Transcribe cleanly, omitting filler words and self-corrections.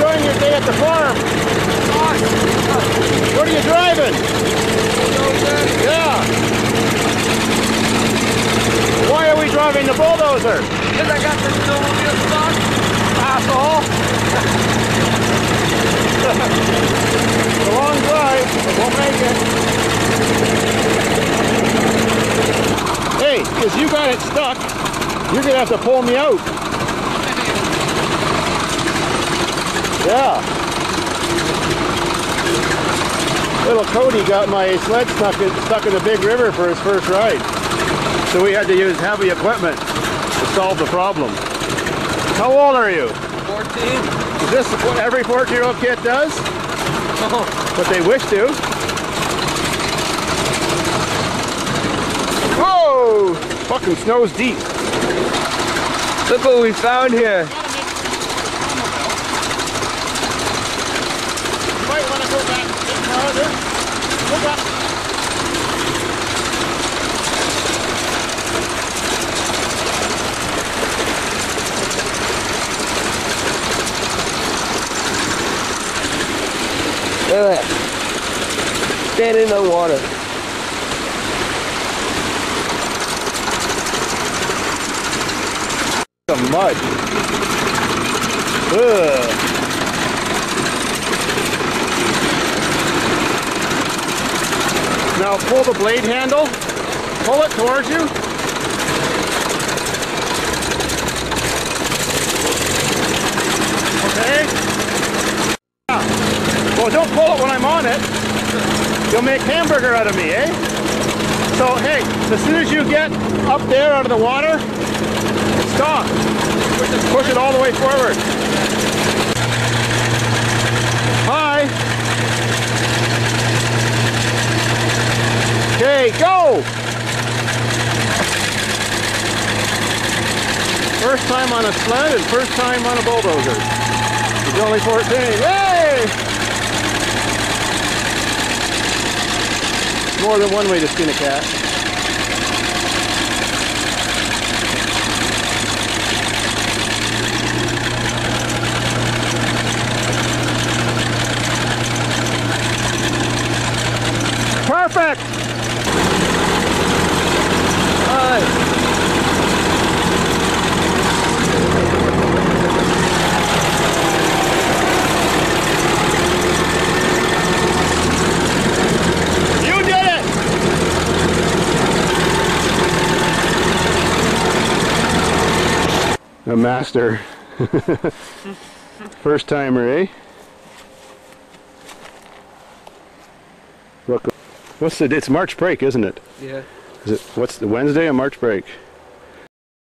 enjoying your day at the farm? What are you driving? Yeah. Why are we driving the bulldozer? Because I got the snowmobile stuck. Asshole. It's a long drive, but we'll make it. Hey, because you got it stuck, you're going to have to pull me out. Yeah. Little Cody got my sled stuck in the big river for his first ride. So we had to use heavy equipment to solve the problem. How old are you? 14. Is this what every 14-year-old kid does? Oh. What they wish to? Whoa! Fucking snow's deep. Look what we found here. You might want to go back a bit farther. Go back. Look at that. Standing in the water. The mud. Ugh. Now pull the blade handle. Pull it towards you. Okay. Well, don't pull it when I'm on it. You'll make hamburger out of me, eh? So, hey, as soon as you get up there out of the water, stop. Push it all the way forward. Hi. Okay, go. First time on a sled and first time on a bulldozer. He's only 14. Yay! More than one way to skin a cat. Perfect! Hi. A master. First timer, eh? Look, it's March break, isn't it? Yeah. Is it, what's the Wednesday or March break?